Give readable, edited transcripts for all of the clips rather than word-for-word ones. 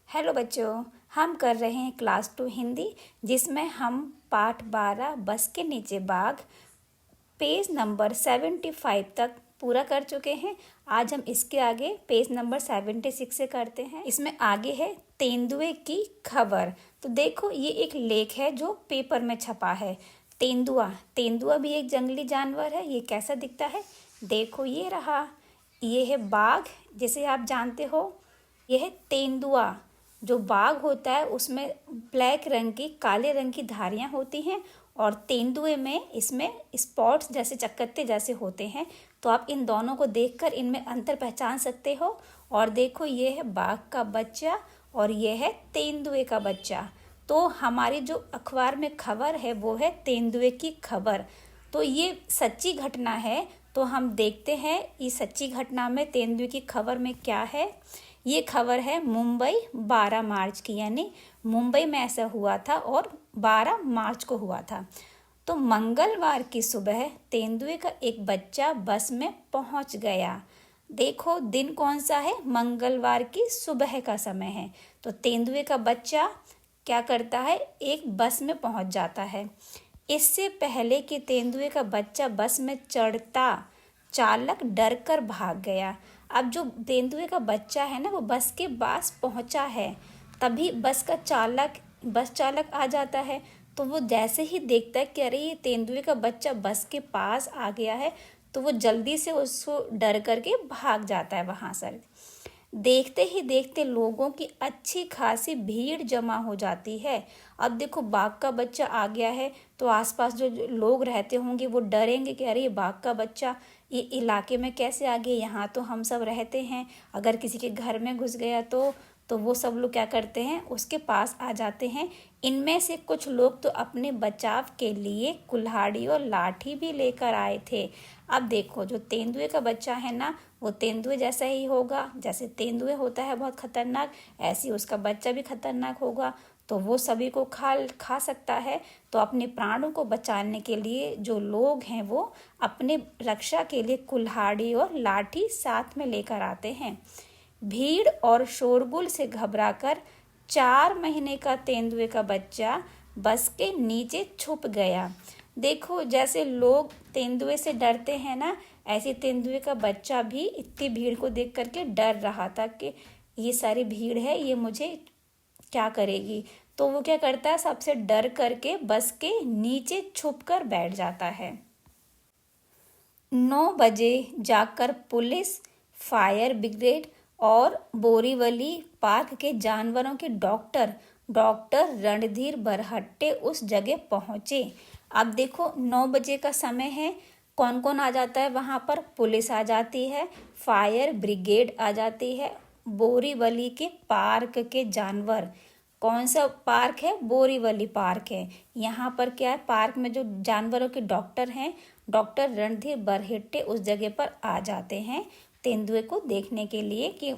Hello बच्चों, हम कर रहे हैं क्लास 2 हिंदी, जिसमें हम पाठ 12 बस के नीचे बाघ पेज नंबर 75 तक पूरा कर चुके हैं। आज हम इसके आगे पेज नंबर 76 से करते हैं। इसमें आगे है तेंदुए की खबर। तो देखो, ये एक लेख है जो पेपर में छपा है। तेंदुआ तेंदुआ भी एक जंगली जानवर है। ये कैसा दिखता है? देखो, ये रहा। ये है बाघ, जिसे आप जानते हो। यह है तेंदुआ। जो बाघ होता है उसमें ब्लैक रंग की, काले रंग की धारियां होती हैं, और तेंदुए में इसमें स्पॉट्स जैसे, चकत्ते जैसे होते हैं। तो आप इन दोनों को देखकर इनमें अंतर पहचान सकते हो। और देखो, ये है बाघ का बच्चा और ये है तेंदुए का बच्चा। तो हमारी जो अखबार में खबर है वो है तेंदुए की खबर। तो ये सच्ची घटना है। तो हम देखते हैं इस सच्ची घटना में, तेंदुए की खबर में क्या है। ये खबर है मुंबई 12 मार्च की, यानी मुंबई में ऐसा हुआ था और 12 मार्च को हुआ था। तो मंगलवार की सुबह तेंदुए का एक बच्चा बस में पहुंच गया। देखो, दिन कौन सा है? मंगलवार की सुबह का समय है। तो तेंदुए का बच्चा क्या करता है? एक बस में पहुंच जाता है। इससे पहले कि तेंदुए का बच्चा बस में चढ़ता, चालक डर कर भाग गया। अब जो तेंदुए का बच्चा है ना, वो बस के पास पहुंचा है, तभी बस चालक आ जाता है। तो वो जैसे ही देखता है कि अरे, ये तेंदुए का बच्चा बस के पास आ गया है, तो वो जल्दी से उसको डर करके भाग जाता है वहां से। देखते ही देखते लोगों की अच्छी खासी भीड़ जमा हो जाती है। अब देखो, बाघ का बच्चा आ गया है, तो आसपास जो लोग रहते होंगे वो डरेंगे कि अरे, ये बाघ का बच्चा ये इलाके में कैसे आ गया? यहाँ तो हम सब रहते हैं, अगर किसी के घर में घुस गया तो वो सब लोग क्या करते हैं? उसके पास आ जाते हैं। इनमें से कुछ लोग तो अपने बचाव के लिए कुल्हाड़ी और लाठी भी लेकर आए थे। अब देखो, जो तेंदुए का बच्चा है ना, वो तेंदुए जैसा ही होगा। जैसे तेंदुए होता है बहुत खतरनाक, ऐसे ही उसका बच्चा भी खतरनाक होगा। तो वो सभी को खा सकता है। तो अपने प्राणों को बचाने के लिए जो लोग हैं वो अपने रक्षा के लिए कुल्हाड़ी और लाठी साथ में लेकर आते हैं। भीड़ और शोरगुल से घबराकर 4 महीने का तेंदुए का बच्चा बस के नीचे छुप गया। देखो, जैसे लोग तेंदुए से डरते हैं ना, ऐसे तेंदुए का बच्चा भी इतनी भीड़ को देख करके डर रहा था कि ये सारी भीड़ है, ये मुझे क्या करेगी। तो वो क्या करता है? सबसे डर करके बस के नीचे छुप कर बैठ जाता है। 9 बजे जाकर पुलिस, फायर ब्रिगेड और बोरीवली पार्क के जानवरों के डॉक्टर रणधीर बरहट्टे उस जगह पहुंचे। अब देखो, 9 बजे का समय है। कौन कौन आ जाता है वहां पर? पुलिस आ जाती है, फायर ब्रिगेड आ जाती है, बोरीवली के पार्क के जानवर। कौन सा पार्क है? बोरीवली पार्क है। यहाँ पर क्या है? पार्क में जो जानवरों के डॉक्टर हैं, डॉक्टर रणधीर बरहट्टे उस जगह पर आ जाते हैं तेंदुए को देखने के लिए कि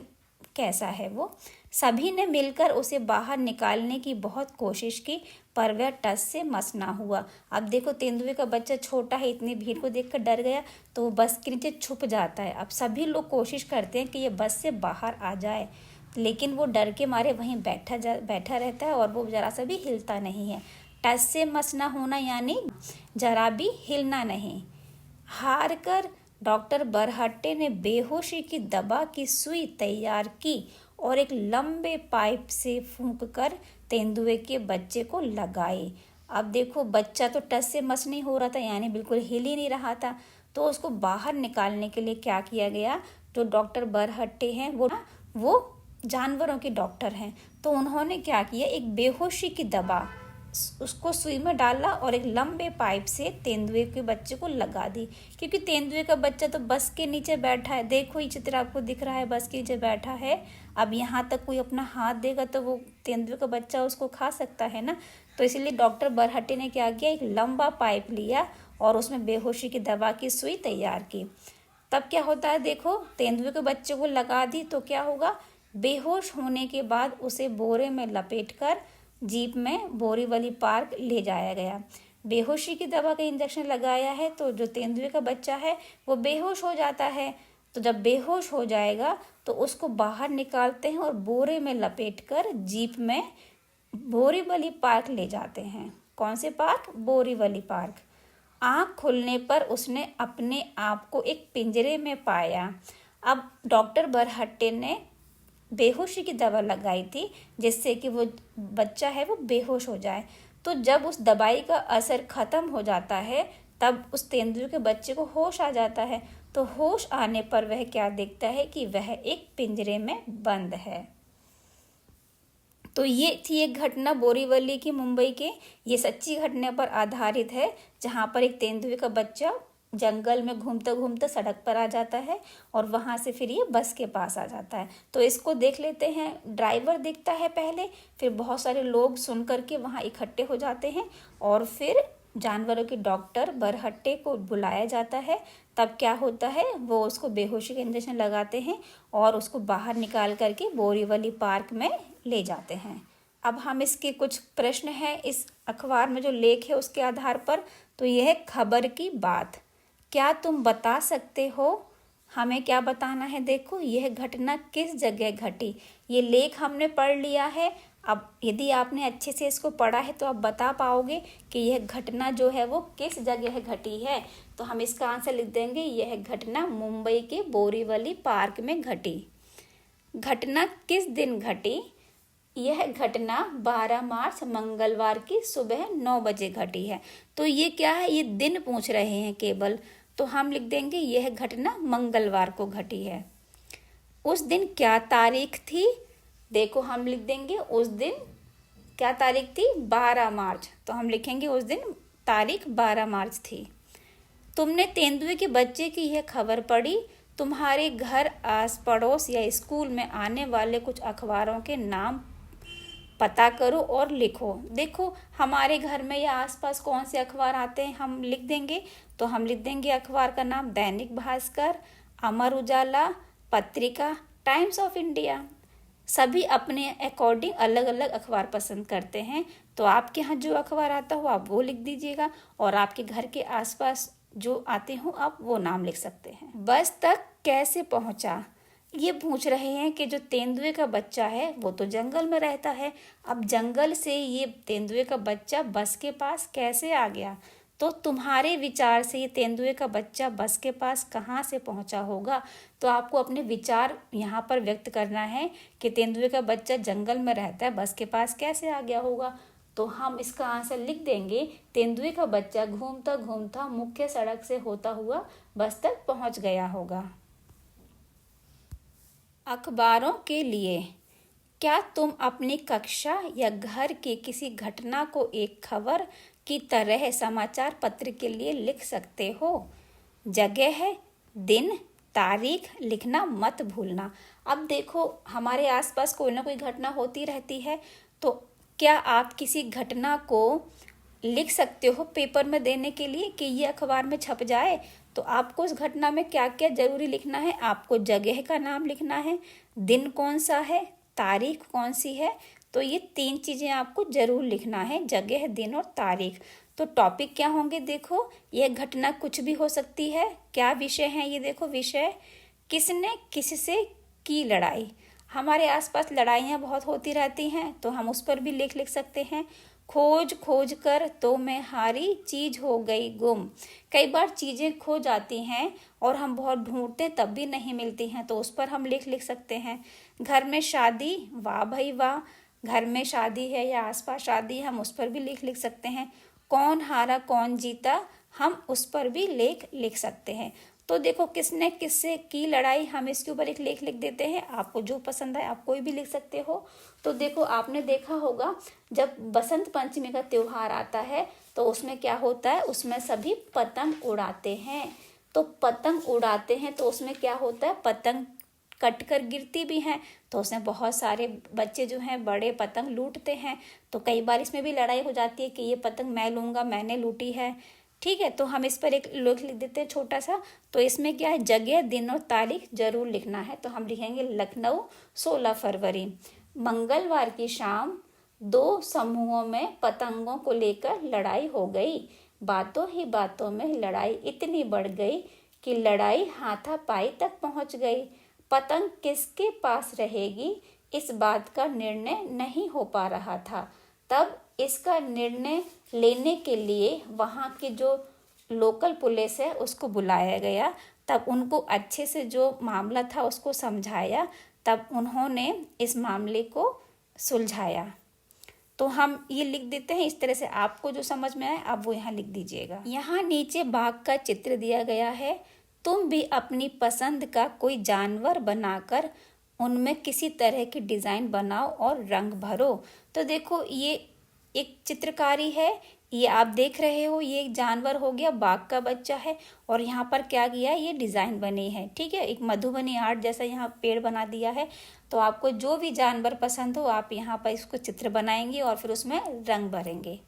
कैसा है वो। सभी ने मिलकर उसे बाहर निकालने की बहुत कोशिश की, पर वह टस से मस ना हुआ। अब देखो, तेंदुए का बच्चा छोटा है, इतनी भीड़ को देखकर डर गया, तो वो बस के नीचे छुप जाता है। अब सभी लोग कोशिश करते हैं कि ये बस से बाहर आ जाए, लेकिन वो डर के मारे वहीं बैठा रहता है और वो जरा सा भी हिलता नहीं है। टस से मस ना होना यानी जरा भी हिलना नहीं। हार कर डॉक्टर बरहट्टे ने बेहोशी की दवा की सुई तैयार की और एक लंबे पाइप से फूंक कर तेंदुए के बच्चे को लगाई। अब देखो, बच्चा तो टस से मस नहीं हो रहा था, यानी बिल्कुल हिल ही नहीं रहा था। तो उसको बाहर निकालने के लिए क्या किया गया? जो डॉक्टर बरहट्टे हैं वो जानवरों के डॉक्टर हैं, तो उन्होंने क्या किया? एक बेहोशी की दवा उसको सुई में डाला और एक लंबे पाइप से तेंदुए के बच्चे को लगा दी। क्योंकि तेंदुए का बच्चा तो बस के नीचे बैठा है। देखो, ये चित्र आपको दिख रहा है, बस के नीचे बैठा है। अब यहाँ तक कोई अपना हाथ देगा तो वो तेंदुए का बच्चा उसको खा सकता है ना। तो इसलिए डॉक्टर बरहट्टे ने क्या किया? एक लंबा पाइप लिया और उसमें बेहोशी की दवा की सुई तैयार की। तब क्या होता है? देखो, तेंदुए के बच्चे को लगा दी तो क्या होगा? बेहोश होने के बाद उसे बोरे में लपेटकर जीप में बोरीवली पार्क ले जाया गया। बेहोशी की दवा का इंजेक्शन लगाया है, तो जो तेंदुए का बच्चा है वो बेहोश हो जाता है। तो जब बेहोश हो जाएगा तो उसको बाहर निकालते हैं और बोरे में लपेटकर जीप में बोरीवली पार्क ले जाते हैं। कौन से पार्क? बोरीवली पार्क। आँख खुलने पर उसने अपने आप को एक पिंजरे में पाया। अब डॉक्टर बरहट्टे ने बेहोशी की दवा लगाई थी जिससे कि वो बच्चा है वो बेहोश हो जाए। तो जब उस दवाई का असर ख़त्म हो जाता है तब उस तेंदुए के बच्चे को होश आ जाता है। तो होश आने पर वह क्या देखता है कि वह एक पिंजरे में बंद है। तो ये थी एक घटना बोरीवली की, मुंबई के। ये सच्ची घटना पर आधारित है, जहाँ पर एक तेंदुए का बच्चा जंगल में घूमता घूमता सड़क पर आ जाता है और वहाँ से फिर ये बस के पास आ जाता है। तो इसको देख लेते हैं। ड्राइवर दिखता है पहले, फिर बहुत सारे लोग सुन करके वहाँ इकट्ठे हो जाते हैं और फिर जानवरों के डॉक्टर बरहट्टे को बुलाया जाता है। तब क्या होता है, वो उसको बेहोशी का इंजेक्शन लगाते हैं और उसको बाहर निकाल करके बोरीवली पार्क में ले जाते हैं। अब हम इसके कुछ प्रश्न हैं इस अखबार में जो लेख है उसके आधार पर। तो यह है खबर की बात। क्या तुम बता सकते हो? हमें क्या बताना है? देखो, यह घटना किस जगह घटी। ये लेख हमने पढ़ लिया है। अब यदि आपने अच्छे से इसको पढ़ा है तो आप बता पाओगे कि यह घटना जो है वो किस जगह घटी है। तो हम इसका आंसर लिख देंगे, यह घटना मुंबई के बोरीवली पार्क में घटी। घटना किस दिन घटी? यह घटना 12 मार्च मंगलवार की सुबह 9 बजे घटी है। तो ये क्या है, ये दिन पूछ रहे हैं केवल, तो हम लिख देंगे यह घटना मंगलवार को घटी है। उस दिन क्या तारीख थी? देखो, हम लिख देंगे उस दिन क्या तारीख थी, 12 मार्च। तो हम लिखेंगे उस दिन तारीख 12 मार्च थी। तुमने तेंदुए के बच्चे की यह खबर पढ़ी? तुम्हारे घर, आस पड़ोस या स्कूल में आने वाले कुछ अखबारों के नाम पता करो और लिखो। देखो, हमारे घर में या आसपास कौन से अखबार आते हैं हम लिख देंगे। तो हम लिख देंगे अखबार का नाम दैनिक भास्कर, अमर उजाला, पत्रिका, टाइम्स ऑफ इंडिया। सभी अपने अकॉर्डिंग अलग अलग अखबार पसंद करते हैं। तो आपके यहाँ जो अखबार आता हो आप वो लिख दीजिएगा और आपके घर के आसपास जो आते हो आप वो नाम लिख सकते हैं। बस तक कैसे पहुँचा? ये पूछ रहे हैं कि जो तेंदुए का बच्चा है वो तो जंगल में रहता है। अब जंगल से ये तेंदुए का बच्चा बस के पास कैसे आ गया? तो तुम्हारे विचार से ये तेंदुए का बच्चा बस के पास कहाँ से पहुँचा होगा? तो आपको अपने विचार यहाँ पर व्यक्त करना है कि तेंदुए का बच्चा जंगल में रहता है, बस के पास कैसे आ गया होगा। तो हम इसका आंसर लिख देंगे, तेंदुए का बच्चा घूमता घूमता मुख्य सड़क से होता हुआ बस तक पहुँच गया होगा। अखबारों के लिए, क्या तुम अपनी कक्षा या घर की किसी घटना को एक खबर की तरह समाचार पत्र के लिए लिख सकते हो? जगह है, दिन, तारीख लिखना मत भूलना। अब देखो, हमारे आसपास कोई ना कोई घटना होती रहती है, तो क्या आप किसी घटना को लिख सकते हो पेपर में देने के लिए कि ये अखबार में छप जाए? तो आपको उस घटना में क्या क्या जरूरी लिखना है? आपको जगह का नाम लिखना है, दिन कौन सा है, तारीख कौन सी है। तो ये 3 चीज़ें आपको जरूर लिखना है, जगह, दिन और तारीख। तो टॉपिक क्या होंगे? देखो, यह घटना कुछ भी हो सकती है। क्या विषय है ये? देखो, विषय किसने किससे की लड़ाई। हमारे आसपास लड़ाइयाँ बहुत होती रहती हैं तो हम उस पर भी लिख सकते हैं। खोज खोज कर तो मैं हारी, चीज हो गई गुम। कई बार चीज़ें खो जाती हैं और हम बहुत ढूंढते तब भी नहीं मिलती हैं, तो उस पर हम लिख सकते हैं। घर में शादी, वाह भाई वाह, घर में शादी है या आसपास शादी है, हम उस पर भी लिख सकते हैं। कौन हारा कौन जीता, हम उस पर भी लिख सकते हैं। तो देखो, किसने किससे की लड़ाई, हम इसके ऊपर एक लेख लिख देते हैं। आपको जो पसंद है आप कोई भी लिख सकते हो। तो देखो, आपने देखा होगा जब बसंत पंचमी का त्योहार आता है तो उसमें क्या होता है, उसमें सभी पतंग उड़ाते हैं। तो पतंग उड़ाते हैं तो उसमें क्या होता है, पतंग कट कर गिरती भी हैं, तो उसमें बहुत सारे बच्चे जो हैं बड़े पतंग लूटते हैं। तो कई बार इसमें भी लड़ाई हो जाती है कि ये पतंग मैं लूँगा, मैंने लूटी है। ठीक है, तो हम इस पर एक लेख लिख देते हैं छोटा सा। तो इसमें क्या है, जगह, दिन और तारीख जरूर लिखना है। तो हम लिखेंगे लखनऊ 16 फरवरी। मंगलवार की शाम 2 समूहों में पतंगों को लेकर लड़ाई हो गई। बातों ही बातों में लड़ाई इतनी बढ़ गई कि लड़ाई हाथापाई तक पहुंच गई। पतंग किसके पास रहेगी, इस बात का निर्णय नहीं हो पा रहा था। तब इसका निर्णय लेने के लिए वहाँ की जो लोकल पुलिस है उसको बुलाया गया। तब उनको अच्छे से जो मामला था उसको समझाया, तब उन्होंने इस मामले को सुलझाया। तो हम ये लिख देते हैं इस तरह से, आपको जो समझ में आए आप वो यहाँ लिख दीजिएगा। यहाँ नीचे बाघ का चित्र दिया गया है। तुम भी अपनी पसंद का कोई जानवर बनाकर उनमें किसी तरह की डिज़ाइन बनाओ और रंग भरो। तो देखो ये एक चित्रकारी है, ये आप देख रहे हो, ये एक जानवर हो गया, बाघ का बच्चा है, और यहाँ पर क्या किया है, ये डिज़ाइन बनी है। ठीक है, एक मधुबनी आर्ट जैसा यहाँ पेड़ बना दिया है। तो आपको जो भी जानवर पसंद हो आप यहाँ पर इसको चित्र बनाएंगे और फिर उसमें रंग भरेंगे।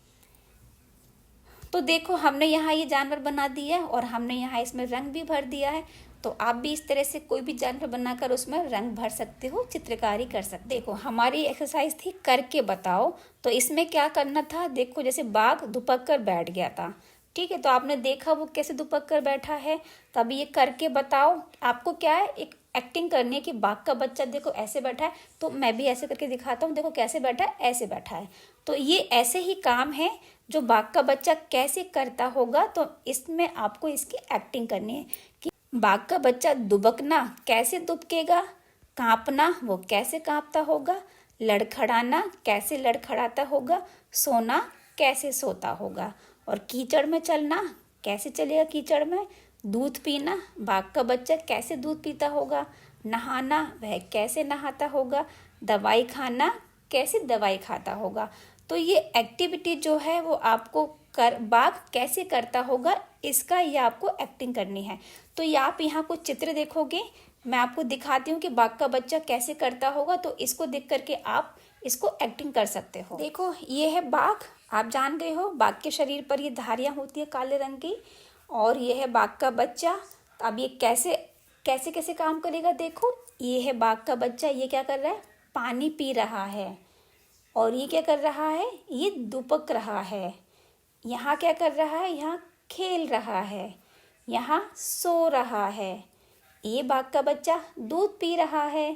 तो देखो हमने यहाँ ये जानवर बना दिया है और हमने यहाँ इसमें रंग भी भर दिया है। तो आप भी इस तरह से कोई भी जानवर बनाकर उसमें रंग भर सकते हो, चित्रकारी कर सकते। देखो हमारी एक्सरसाइज थी करके बताओ। तो इसमें क्या करना था, देखो जैसे बाघ दुपक कर बैठ गया था, ठीक है, तो आपने देखा वो कैसे दुपक कर बैठा है। तब ये करके बताओ, आपको क्या है, एक एक्टिंग करनी है कि बाघ का बच्चा देखो ऐसे बैठा है, तो मैं भी ऐसे करके दिखाता हूँ। देखो कैसे बैठा है, ऐसे बैठा है। तो ये ऐसे ही काम है जो बाघ का बच्चा कैसे करता होगा, तो इसमें आपको इसकी एक्टिंग करनी है कि बाघ का बच्चा दुबकना कैसे दुबकेगा, कांपना वो कैसे कांपता होगा, लड़खड़ाना कैसे लड़खड़ाता होगा, सोना कैसे सोता होगा, और कीचड़ में चलना कैसे चलेगा कीचड़ में, दूध पीना बाघ का बच्चा कैसे दूध पीता होगा, नहाना वह कैसे नहाता होगा, दवाई खाना कैसे दवाई खाता होगा। तो ये एक्टिविटी जो है वो आपको बाघ कैसे करता होगा इसका ये आपको एक्टिंग करनी है। तो ये आप यहाँ कुछ चित्र देखोगे, मैं आपको दिखाती हूँ कि बाघ का बच्चा कैसे करता होगा, तो इसको देख करके आप इसको एक्टिंग कर सकते हो। देखो ये है बाघ, आप जान गए हो बाघ के शरीर पर ये धारियाँ होती है काले रंग की, और ये है बाघ का बच्चा। अब ये कैसे कैसे कैसे काम करेगा, देखो ये है बाघ का बच्चा, ये क्या कर रहा है, पानी पी रहा है, और ये क्या कर रहा है, ये दुबक रहा है, यहाँ क्या कर रहा है, यहाँ खेल रहा है, यहाँ सो रहा है। ये बाघ का बच्चा दूध पी रहा है,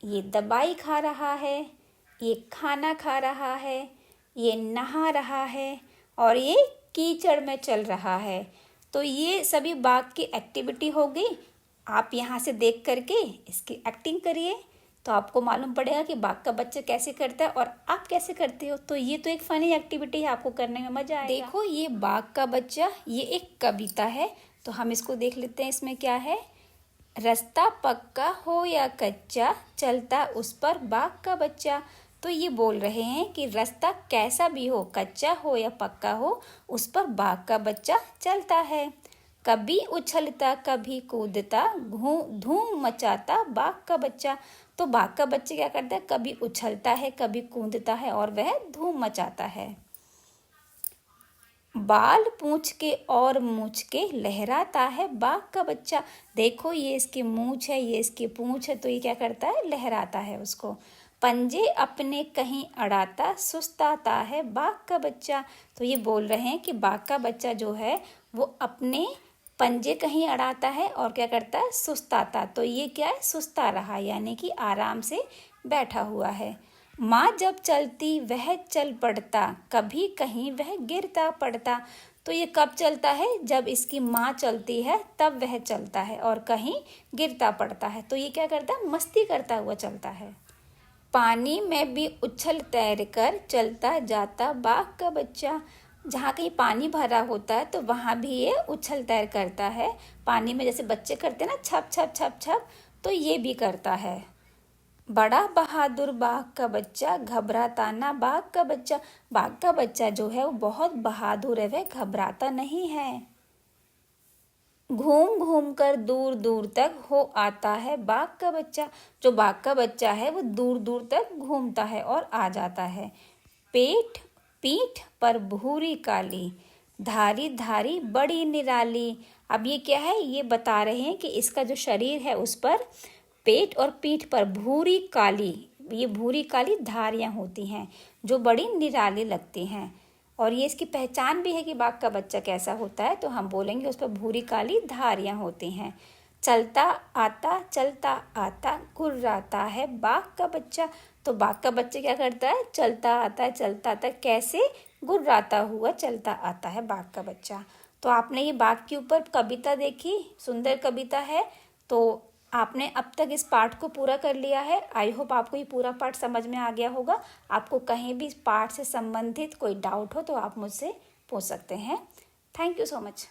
ये दवाई खा रहा है, ये खाना खा रहा है, ये नहा रहा है, और ये कीचड़ में चल रहा है। तो ये सभी बाघ की एक्टिविटी हो गई। आप यहाँ से देख करके इसकी एक्टिंग करिए तो आपको मालूम पड़ेगा कि बाघ का बच्चा कैसे करता है और आप कैसे करते हो। तो ये तो एक फनी एक्टिविटी है, आपको करने में मजा आएगा। देखो ये बाघ का बच्चा, ये एक कविता है, तो हम इसको देख लेते हैं। इसमें क्या है, रास्ता पक्का हो या कच्चा, चलता उस पर बाघ का बच्चा। तो ये बोल रहे हैं कि रास्ता कैसा भी हो, कच्चा हो या पक्का हो, उस पर बाघ का बच्चा चलता है। कभी उछलता कभी कूदता, धूम मचाता बाघ का बच्चा। तो बाघ का बच्चा क्या करता है, कभी उछलता है कभी कूदता है और वह धूम मचाता है। बाल पूंछ के और मूछ के लहराता है बाघ का बच्चा। देखो ये इसकी मूछ है, ये इसकी पूंछ है, तो ये क्या करता है, लहराता है उसको। पंजे अपने कहीं अड़ाता, सुस्ताता है बाघ का बच्चा। तो ये बोल रहे हैं कि बाघ का बच्चा जो है वो अपने पंजे कहीं अड़ाता है और क्या करता है, सुस्ताता। तो ये क्या है, सुस्ता रहा, यानी कि आराम से बैठा हुआ है। माँ जब चलती वह चल पड़ता, कभी कहीं वह गिरता पड़ता। तो ये कब चलता है, जब इसकी माँ चलती है तब वह चलता है और कहीं गिरता पड़ता है। तो ये क्या करता है, मस्ती करता हुआ चलता है। पानी में भी उछल तैर कर चलता जाता बाघ का बच्चा। जहाँ कहीं पानी भरा होता है तो वहाँ भी ये उछल तैर करता है, पानी में जैसे बच्चे करते हैं ना, छप छप छप छप, तो ये भी करता है। बड़ा बहादुर बाघ का बच्चा, घबराता ना बाघ का बच्चा। बाघ का बच्चा जो है वो बहुत बहादुर है, वह घबराता नहीं है। घूम घूम कर दूर दूर तक हो आता है बाघ का बच्चा। जो बाघ का बच्चा है वो दूर दूर तक घूमता है और आ जाता है। पीठ पर भूरी काली, धारी धारी बड़ी निराली। अब ये क्या है, ये बता रहे हैं कि इसका जो शरीर है उस पर पेट और पीठ पर भूरी काली, ये भूरी काली धारियां होती हैं जो बड़ी निराली लगती हैं। और ये इसकी पहचान भी है कि बाघ का बच्चा कैसा होता है, तो हम बोलेंगे उस पर भूरी काली धारियाँ होती हैं। चलता आता गुर्राता है बाघ का बच्चा। तो बाघ का बच्चा क्या करता है, चलता आता है, कैसे, गुर्राता हुआ चलता आता है बाघ का बच्चा। तो आपने ये बाघ के ऊपर कविता देखी, सुंदर कविता है। तो आपने अब तक इस पाठ को पूरा कर लिया है। आई होप आपको ये पूरा पाठ समझ में आ गया होगा। आपको कहीं भी इस पाठ से संबंधित कोई डाउट हो तो आप मुझसे पूछ सकते हैं। Thank you so much.